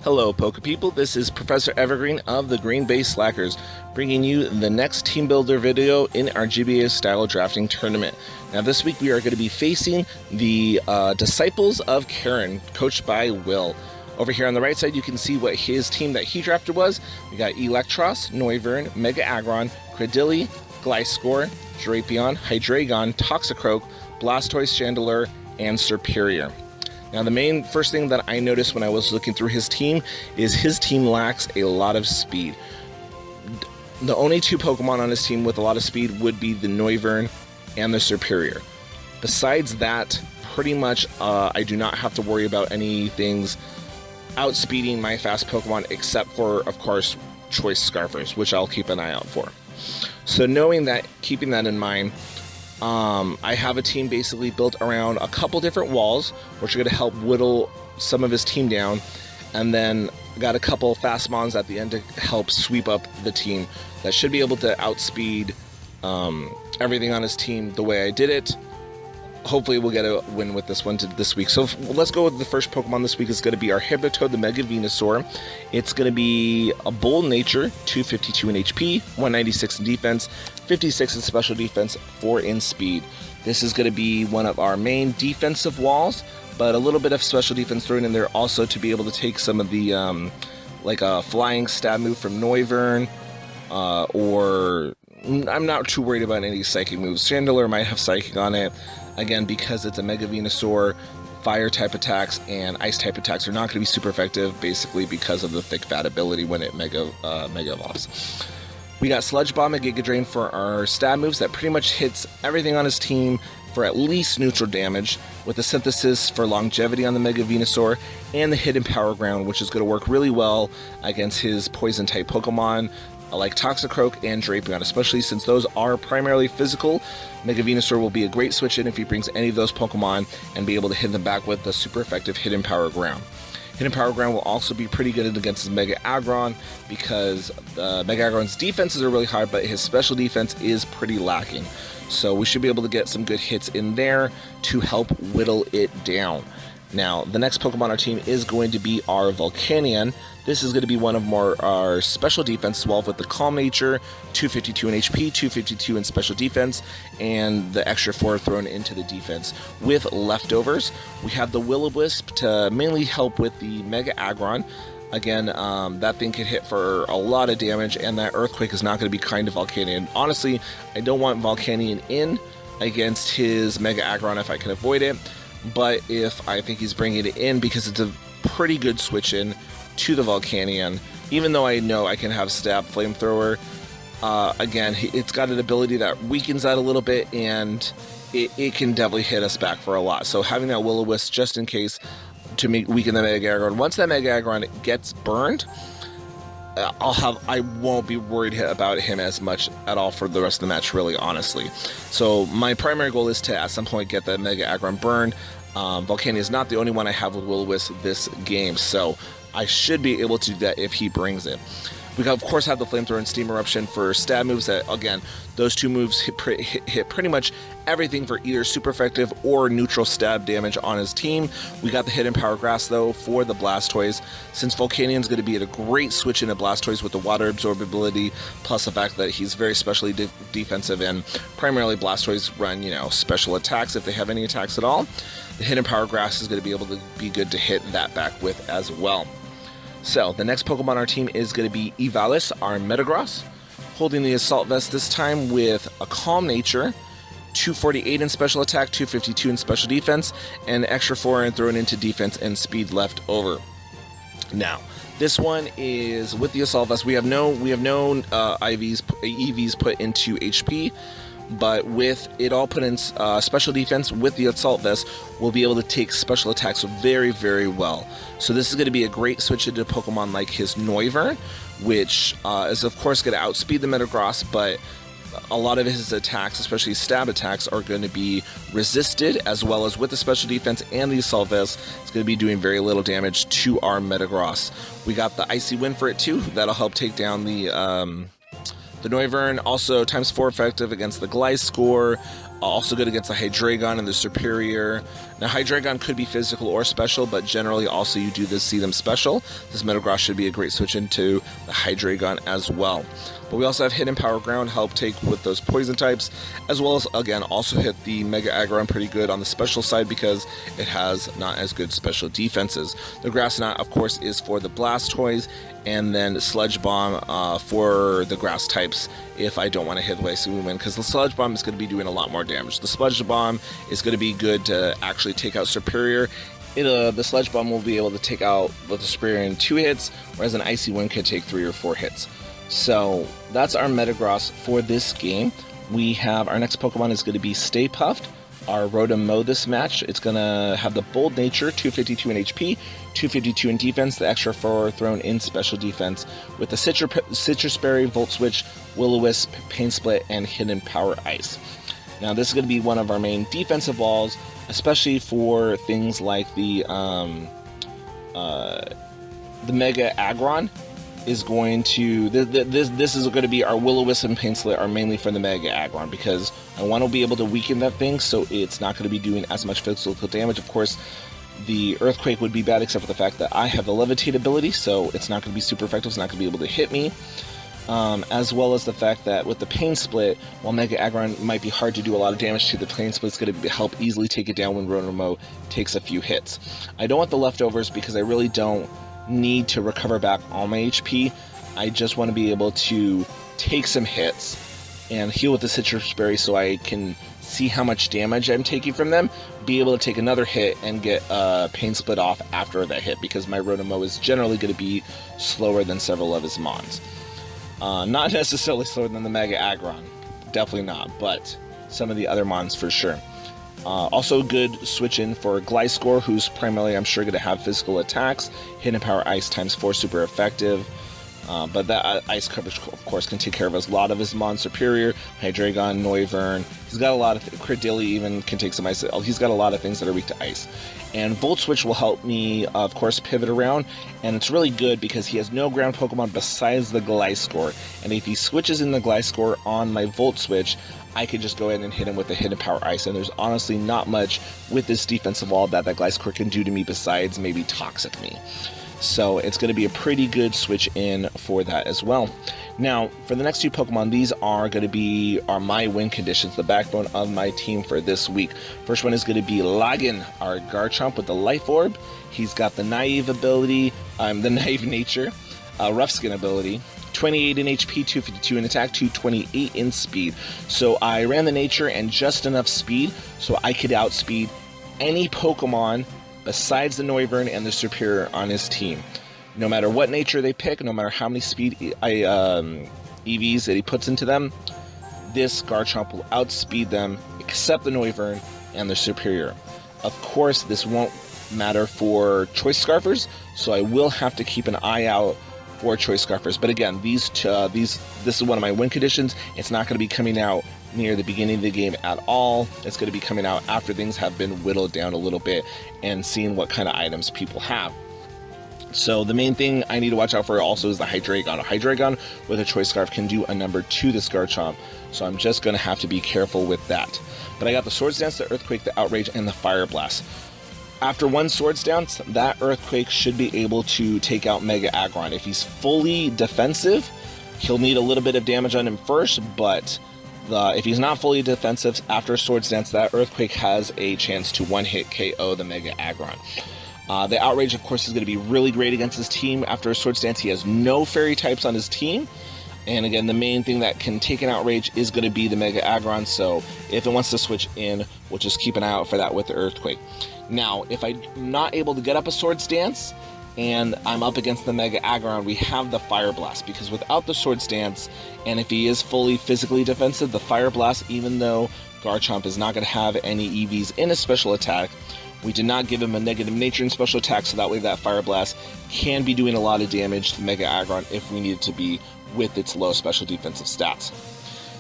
Hello, Poke People. This is Professor Evergreen of the Green Bay Slackers, bringing you the next team builder video in our GBA style drafting tournament. Now, this week we are going to be facing the Disciples of Karen, coached by Will. Over here on the right side, you can see what his team that he drafted was. We got Eelektross, Noivern, Mega Aggron, Cradily, Gliscor, Drapion, Hydreigon, Toxicroak, Blastoise, Chandelure, and Serperior. Now, the first thing that I noticed when I was looking through his team is his team lacks a lot of speed. The only two Pokemon on his team with a lot of speed would be the Noivern and the Serperior. Besides that, pretty much I do not have to worry about any things outspeeding my fast Pokemon except for, of course, Choice Scarfers, which I'll keep an eye out for. So knowing that, keeping that in mind, I have a team basically built around a couple different walls, which are going to help whittle some of his team down, and then got a couple fast mons at the end to help sweep up the team that should be able to outspeed everything on his team the way I did it. Hopefully we'll get a win with this one this week. So let's go with the first Pokemon this week. Is going to be our Hypnotoad, the Mega Venusaur. It's going to be a Bull Nature, 252 in HP, 196 in defense, 56 in special defense, 4 in speed. This is going to be one of our main defensive walls, but a little bit of special defense thrown in there also to be able to take some of the like a flying stab move from Noivern, or I'm not too worried about any psychic moves. Chandelure might have psychic on it. Again, because it's a Mega Venusaur, fire type attacks and ice type attacks are not going to be super effective, basically because of the thick fat ability when it mega evolves. We got Sludge Bomb and Giga Drain for our stab moves that pretty much hits everything on his team for at least neutral damage, with the Synthesis for longevity on the Mega Venusaur, and the Hidden Power Ground, which is going to work really well against his poison type Pokemon like Toxicroak and Drapion, especially since those are primarily physical. Mega Venusaur will be a great switch in if he brings any of those Pokemon and be able to hit them back with the super effective Hidden Power Ground. Hidden Power Ground will also be pretty good against his Mega Aggron, because Mega Aggron's defenses are really high, but his special defense is pretty lacking. So we should be able to get some good hits in there to help whittle it down. Now, the next Pokemon on our team is going to be our Volcanion. This is going to be one of our special defense walls with the Calm Nature, 252 in HP, 252 in special defense, and the extra 4 thrown into the defense. With leftovers, we have the Will-O-Wisp to mainly help with the Mega Aggron. Again, that thing can hit for a lot of damage, and that Earthquake is not going to be kind to Volcanion. Honestly, I don't want Volcanion in against his Mega Aggron if I can avoid it. But if I think he's bringing it in, because it's a pretty good switch in to the Volcanion, even though I know I can have Stab Flamethrower, again, it's got an ability that weakens that a little bit, and it can definitely hit us back for a lot. So having that Will-O-Wisp just in case to weaken the Mega Aggron. Once that Mega Aggron gets burned, I won't be worried about him as much at all for the rest of the match, really, honestly. So my primary goal is to at some point get that Mega Aggron burned. Volcanion is not the only one I have with Will-O-Wisp this game, so I should be able to do that if he brings it. We of course have the Flamethrower and Steam Eruption for stab moves that, again, those two moves hit pretty much everything for either super effective or neutral stab damage on his team. We got the Hidden Power Grass, though, for the Blastoise, since Volcanion's going to be a great switch into Blastoise with the water absorbability, plus the fact that he's very specially defensive, and primarily Blastoise run, special attacks if they have any attacks at all. The Hidden Power Grass is going to be able to be good to hit that back with as well. So, the next Pokemon on our team is going to be Ivalice, our Metagross, holding the Assault Vest this time with a Calm Nature, 248 in special attack, 252 in special defense, and extra 4 and thrown into defense and speed left over. Now, this one is with the Assault Vest. We have no EVs put into HP, but with it all put in special defense with the Assault Vest, we'll be able to take special attacks very, very well. So this is going to be a great switch into Pokemon like his Noivern, which is of course going to outspeed the Metagross, but a lot of his attacks, especially stab attacks, are going to be resisted, as well as with the special defense and the Assault Vest, it's going to be doing very little damage to our Metagross. We got the Icy Wind for it too, that'll help take down the Noivern, also times 4 effective against the Gliscor, Also good against the Hydreigon and the Superior. Now, Hydreigon could be physical or special, but generally also you do see them special. This Metagross should be a great switch into the Hydreigon as well. But we also have Hidden Power Ground, help take with those poison types, as well as, again, also hit the Mega Aggron pretty good on the special side because it has not as good special defenses. The Grass Knot, of course, is for the Blastoise, and then Sludge Bomb for the grass types if I don't want to hit the Hisuian, because the Sludge Bomb is going to be doing a lot more damage. The Sludge Bomb is going to be good to actually take out Superior. The Sludge Bomb will be able to take out the Superior in 2 hits, whereas an Icy Wind could take 3 or 4 hits. So that's our Metagross for this game. We have our next Pokemon is going to be Stay Puft, our Rotom this match. It's going to have the Bold Nature, 252 in HP, 252 in defense, the extra 4 thrown in special defense, with the Citrus Berry, Volt Switch, Will-O-Wisp, Pain Split, and Hidden Power Ice. Now this is going to be one of our main defensive walls, especially for things like the Mega Aggron is going to, this is going to be our Will-O-Wisp and Pain Split are mainly for the Mega Aggron, because I want to be able to weaken that thing so it's not going to be doing as much physical damage. Of course, the Earthquake would be bad except for the fact that I have the Levitate ability, so it's not going to be super effective, it's not going to be able to hit me. As well as the fact that with the Pain Split, while Mega Aggron might be hard to do a lot of damage to, the Pain Split is going to help easily take it down when Rotom takes a few hits. I don't want the leftovers because I really don't need to recover back all my HP. I just want to be able to take some hits and heal with the Citrus Berry so I can see how much damage I'm taking from them, be able to take another hit and get Pain Split off after that hit, because my Rotom is generally going to be slower than several of his mons. Not necessarily slower than the Mega Aggron, definitely not, but some of the other mons for sure. Also good switch in for Gliscor, who's primarily, I'm sure, going to have physical attacks. Hidden Power Ice times 4, super effective. But that ice coverage, of course, can take care of a lot of his mons. Superior, Hydreigon, Noivern. He's got a lot of Credilli even can take some ice. He's got a lot of things that are weak to ice. And Volt Switch will help me, of course, pivot around. And it's really good because he has no ground Pokemon besides the Gliscor. And if he switches in the Gliscor on my Volt Switch, I could just go ahead and hit him with a Hidden Power Ice. And there's honestly not much with this defensive wall that Gliscor can do to me besides maybe Toxic me. So it's going to be a pretty good switch in for that as well. Now, for the next 2 Pokemon, these are going to be my win conditions, the backbone of my team for this week. First one is going to be Lagin, our Garchomp with the Life Orb. He's got the Naive ability, the Naive Nature, Rough Skin ability, 28 in HP, 252 in attack, 228 in speed. So I ran the Nature and just enough speed so I could outspeed any Pokemon besides the Noivern and the Superior on his team. No matter what nature they pick, no matter how many speed EVs that he puts into them, this Garchomp will outspeed them except the Noivern and the Superior. Of course, this won't matter for Choice Scarfers, so I will have to keep an eye out for Choice Scarfers. But again, this is one of my win conditions. It's not going to be coming out near the beginning of the game at all. It's going to be coming out after things have been whittled down a little bit and seeing what kind of items people have. So the main thing I need to watch out for also is the Hydreigon. A Hydreigon with a Choice Scarf can do a number 2 this Garchomp, so I'm just going to have to be careful with that. But I got the Swords Dance, the Earthquake, the Outrage, and the Fire Blast. After one Swords Dance, that Earthquake should be able to take out Mega Aggron. If he's fully defensive, he'll need a little bit of damage on him first, but if he's not fully defensive, after Swords Dance, that Earthquake has a chance to one-hit KO the Mega Aggron. The Outrage, of course, is going to be really great against his team. After Swords Dance, he has no Fairy types on his team. And again, the main thing that can take an Outrage is going to be the Mega Aggron, so if it wants to switch in, we'll just keep an eye out for that with the Earthquake. Now, if I'm not able to get up a Swords Dance, and I'm up against the Mega Aggron, we have the Fire Blast, because without the Swords Dance, and if he is fully physically defensive, the Fire Blast, even though Garchomp is not going to have any EVs in his special attack, we did not give him a negative nature in special attack, so that way that Fire Blast can be doing a lot of damage to Mega Aggron if we need it to be with its low special defensive stats.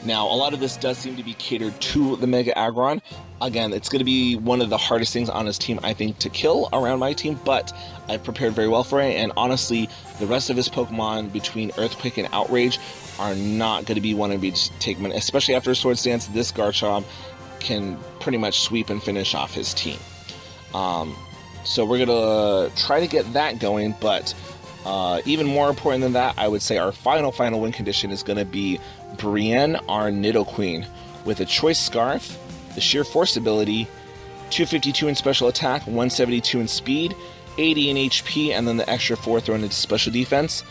Now, a lot of this does seem to be catered to the Mega Aggron. Again, it's going to be one of the hardest things on his team, I think, to kill around my team, but I've prepared very well for it, and honestly, the rest of his Pokemon between Earthquake and Outrage are not going to be one of me to take him, especially after Swords Dance. This Garchomp can pretty much sweep and finish off his team. So we're going to try to get that going, but even more important than that, I would say our final win condition is going to be Brienne, our Nidoqueen, with a Choice Scarf, the Sheer Force ability, 252 in special attack, 172 in speed, 80 in HP, and then the extra 4 thrown into special defense,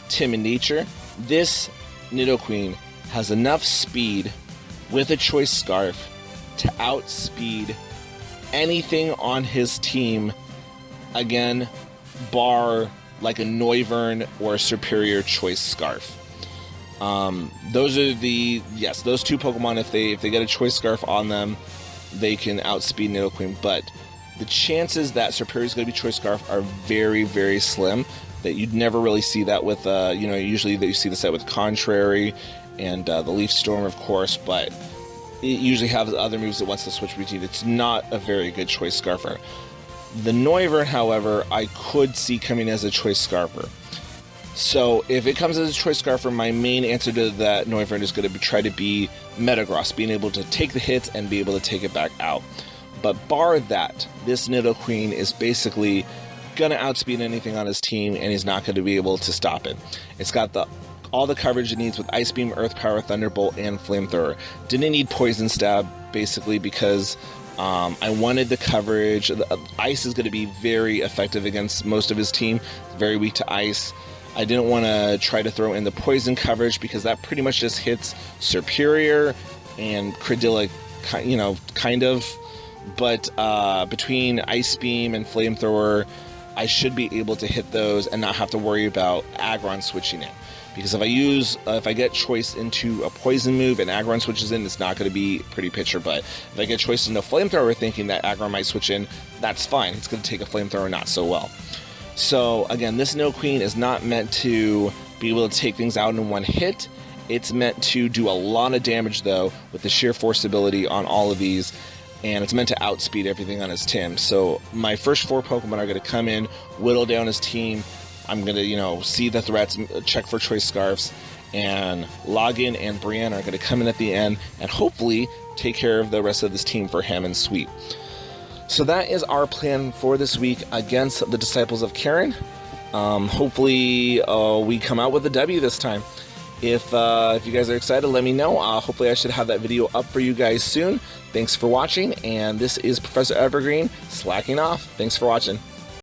Timid Nature. This Nidoqueen has enough speed with a Choice Scarf to outspeed anything on his team, again, bar like a Noivern or a Superior Choice Scarf. Those are those two Pokemon, if they get a Choice Scarf on them, they can outspeed Nidoqueen, but the chances that Superior is going to be Choice Scarf are very, very slim. That you'd never really see that with, usually that you see the set with Contrary and the Leaf Storm, of course, but it usually has other moves that wants to switch between. It's not a very good Choice Scarfer. The Noivern, however, I could see coming as a Choice Scarfer. So if it comes as a Choice Scarfer, my main answer to that Noivern is going to try to be Metagross, being able to take the hits and be able to take it back out. But bar that, this Nidoqueen is basically going to outspeed anything on his team, and he's not going to be able to stop it. It's got all the coverage it needs with Ice Beam, Earth Power, Thunderbolt, and Flamethrower. Didn't need Poison Stab, basically, because I wanted the coverage. Ice is going to be very effective against most of his team. Very weak to Ice. I didn't want to try to throw in the Poison coverage because that pretty much just hits Superior and Cradilla, kind of. But between Ice Beam and Flamethrower, I should be able to hit those and not have to worry about Aggron switching in. Because if I get Choice into a Poison move and Aggron switches in, it's not going to be pretty picture. But if I get Choice into Flamethrower thinking that Aggron might switch in, that's fine. It's going to take a Flamethrower not so well. So again, this Nidoqueen is not meant to be able to take things out in one hit. It's meant to do a lot of damage, though, with the Sheer Force ability on all of these. And it's meant to outspeed everything on his team. So my first 4 Pokemon are going to come in, whittle down his team. I'm going to, see the threats, check for Choice Scarfs, and Login and Brienne are going to come in at the end and hopefully take care of the rest of this team for him and sweep. So that is our plan for this week against the Disciples of Karen. Hopefully we come out with a W this time. If you guys are excited, let me know. Hopefully I should have that video up for you guys soon. Thanks for watching, and this is Professor Evergreen slacking off. Thanks for watching.